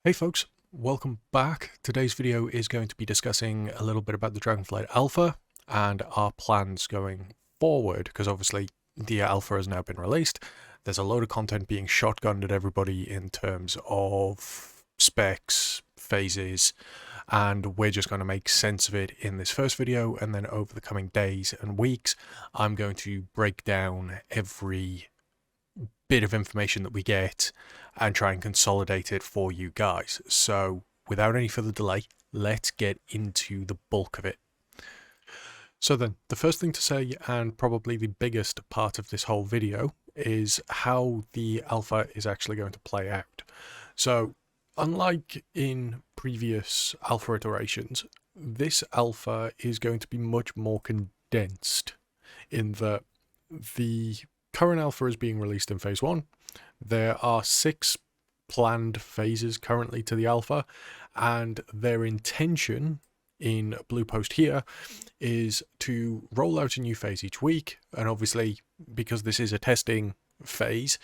Hey folks, welcome back. Today's video is going to be discussing a little bit about the Dragonflight Alpha and our plans going forward, because obviously the Alpha has now been released. There's a load of content being shotgunned at everybody in terms of specs, phases, and we're just going to make sense of it in this first video, and then over the coming days and weeks I'm going to break down every bit of information that we get and try and consolidate it for you guys. So without any further delay, let's get into the bulk of it. So then, the first thing to say, and probably the biggest part of this whole video, is how the alpha is actually going to play out. So unlike in previous alpha iterations, this alpha is going to be much more condensed in that the current alpha is being released in phase 1. There are 6 planned phases currently to the alpha, and their intention in Blue Post here is to roll out a new phase each week. And obviously, because this is a testing phase,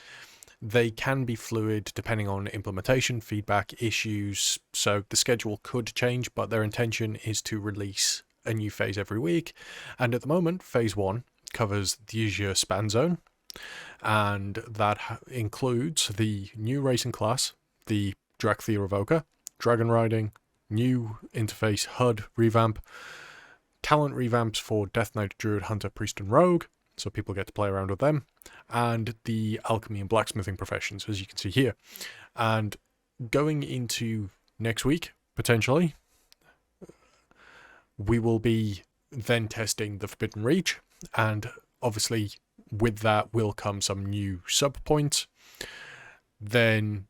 they can be fluid depending on implementation, feedback, issues, so the schedule could change, but their intention is to release a new phase every week. And at the moment, phase 1 covers the Azure span zone, and that includes the new racing class, the Dracthyr Evoker, dragon riding, new interface HUD revamp, talent revamps for Death Knight, Druid, Hunter, Priest and Rogue, so people get to play around with them, and the alchemy and blacksmithing professions, as you can see here. And going into next week, potentially, we will be then testing the Forbidden Reach, and obviously with that will come some new sub points. Then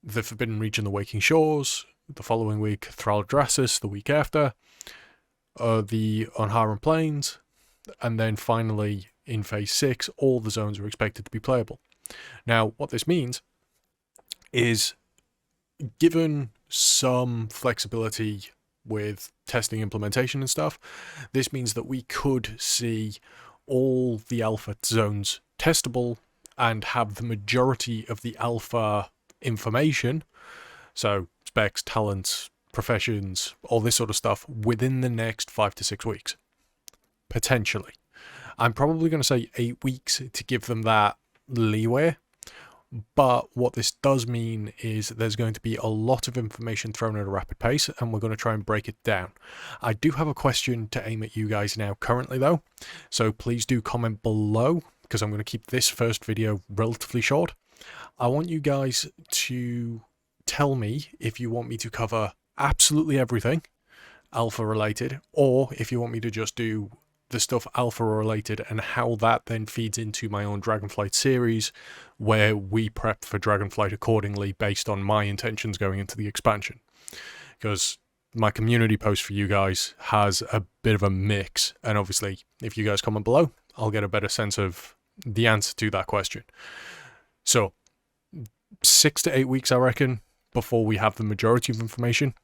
the Forbidden Reach and the Waking Shores, the following week Thrall Drasus, the week after, the Onharan Plains, and then finally in phase 6 all the zones are expected to be playable. Now what this means is, given some flexibility with testing implementation and stuff, this means that we could see all the alpha zones testable and have the majority of the alpha information, so specs, talents, professions, all this sort of stuff, within the next 5 to 6 weeks. Potentially. I'm probably going to say 8 weeks to give them that leeway, but what this does mean is there's going to be a lot of information thrown at a rapid pace, and we're going to try and break it down. I do have a question to aim at you guys now currently though, so please do comment below, because I'm going to keep this first video relatively short. I want you guys to tell me if you want me to cover absolutely everything alpha related, or if you want me to just do the stuff alpha related and how that then feeds into my own Dragonflight series, where we prep for Dragonflight accordingly based on my intentions going into the expansion. Because my community post for you guys has a bit of a mix, and obviously if you guys comment below, I'll get a better sense of the answer to that question. So 6 to 8 weeks I reckon before we have the majority of information,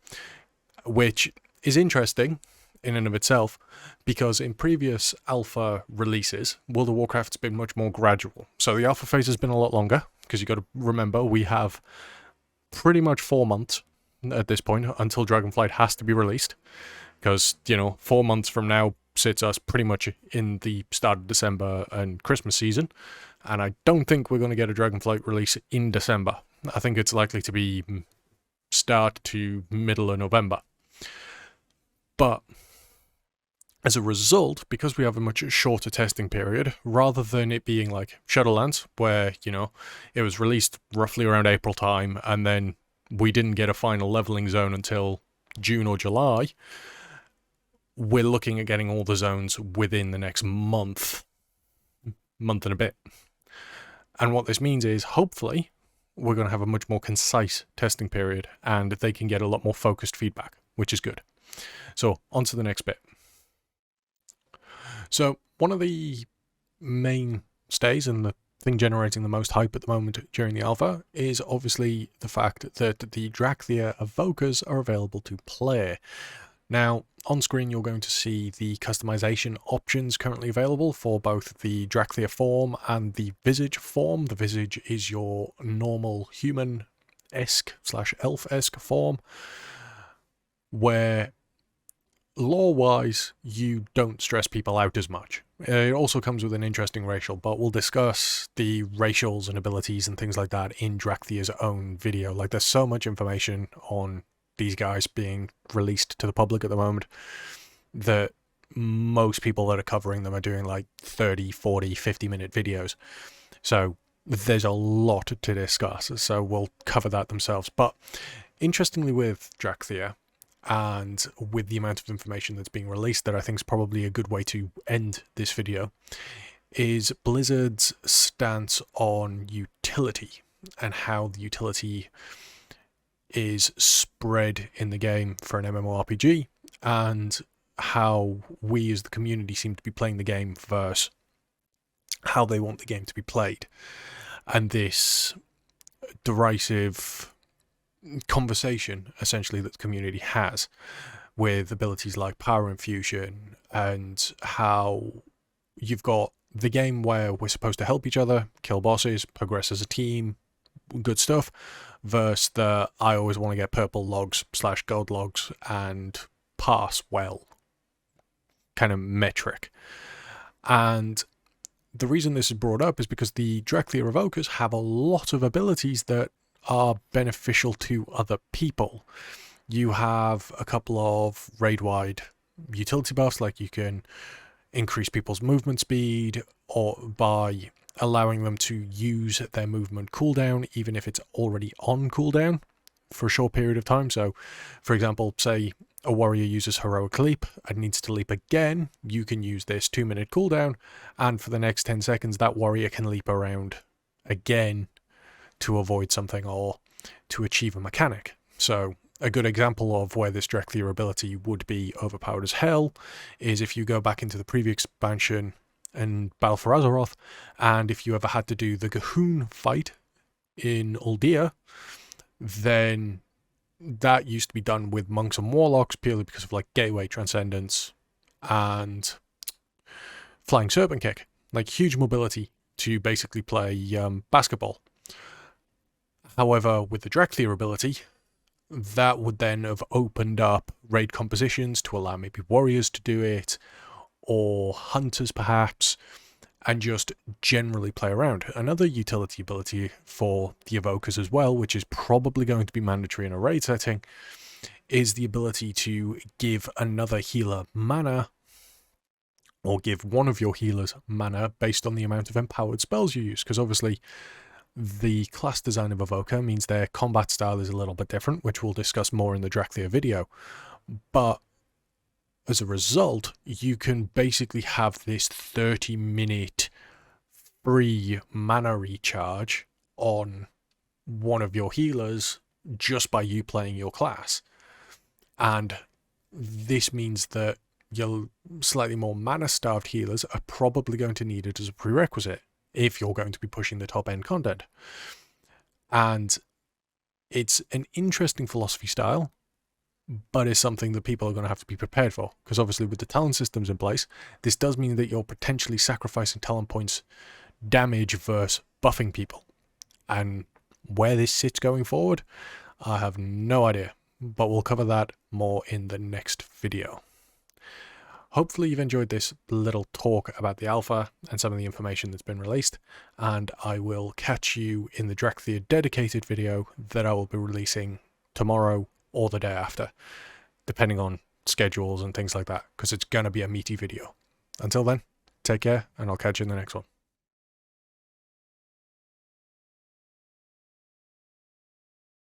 which is interesting in and of itself, because in previous alpha releases, World of Warcraft's been much more gradual. So the alpha phase has been a lot longer, because you got to remember we have pretty much 4 months at this point until Dragonflight has to be released, because 4 months from now sits us pretty much in the start of December and Christmas season, and I don't think we're going to get a Dragonflight release in December. I think it's likely to be start to middle of November. But as a result, because we have a much shorter testing period, rather than it being like Shadowlands, where, it was released roughly around April time, and then we didn't get a final leveling zone until June or July, we're looking at getting all the zones within the next month and a bit. And what this means is, hopefully, we're going to have a much more concise testing period, and they can get a lot more focused feedback, which is good. So, on to the next bit. So one of the mainstays and the thing generating the most hype at the moment during the alpha is obviously the fact that the Drachthia Evokers are available to play. Now, on screen you're going to see the customization options currently available for both the Drachthia form and the Visage form. The Visage is your normal human human-esque / elf-esque form, where lore-wise, you don't stress people out as much. It also comes with an interesting racial, but we'll discuss the racials and abilities and things like that in Drachthya's own video. Like, there's so much information on these guys being released to the public at the moment that most people that are covering them are doing like 30, 40, 50-minute videos. So there's a lot to discuss, so we'll cover that themselves. But interestingly with Drachthia, and with the amount of information that's being released, that I think is probably a good way to end this video, is Blizzard's stance on utility and how the utility is spread in the game for an MMORPG, and how we as the community seem to be playing the game versus how they want the game to be played. And this derisive conversation essentially that the community has with abilities like power infusion, and how you've got the game where we're supposed to help each other, kill bosses, progress as a team, good stuff, versus the I always want to get purple logs / gold logs and pass well kind of metric. And the reason this is brought up is because the Dracthyr Evokers have a lot of abilities that are beneficial to other people. You have a couple of raid-wide utility buffs, like you can increase people's movement speed, or by allowing them to use their movement cooldown, even if it's already on cooldown for a short period of time. So, for example, say a warrior uses heroic leap and needs to leap again, you can use this 2-minute cooldown, and for the next 10 seconds that warrior can leap around again to avoid something or to achieve a mechanic. So a good example of where this Dracthyr ability would be overpowered as hell is if you go back into the previous expansion and Battle for Azeroth, and if you ever had to do the Gahoon fight in Uldia, then that used to be done with monks and warlocks purely because of like gateway transcendence and flying serpent kick, like huge mobility to basically play basketball. However, with the Dracthyr ability, that would then have opened up raid compositions to allow maybe warriors to do it, or hunters perhaps, and just generally play around. Another utility ability for the Evokers as well, which is probably going to be mandatory in a raid setting, is the ability to give another healer mana, or give one of your healers mana based on the amount of empowered spells you use, because obviously the class design of Evoker means their combat style is a little bit different, which we'll discuss more in the Drachthia video. But as a result, you can basically have this 30-minute free mana recharge on one of your healers just by you playing your class. And this means that your slightly more mana-starved healers are probably going to need it as a prerequisite if you're going to be pushing the top-end content. And it's an interesting philosophy style, but it's something that people are going to have to be prepared for, because obviously with the talent systems in place, this does mean that you're potentially sacrificing talent points damage versus buffing people. And where this sits going forward, I have no idea, but we'll cover that more in the next video. Hopefully you've enjoyed this little talk about the alpha and some of the information that's been released, and I will catch you in the Drachthia dedicated video that I will be releasing tomorrow or the day after, depending on schedules and things like that, because it's going to be a meaty video. Until then, take care, and I'll catch you in the next one.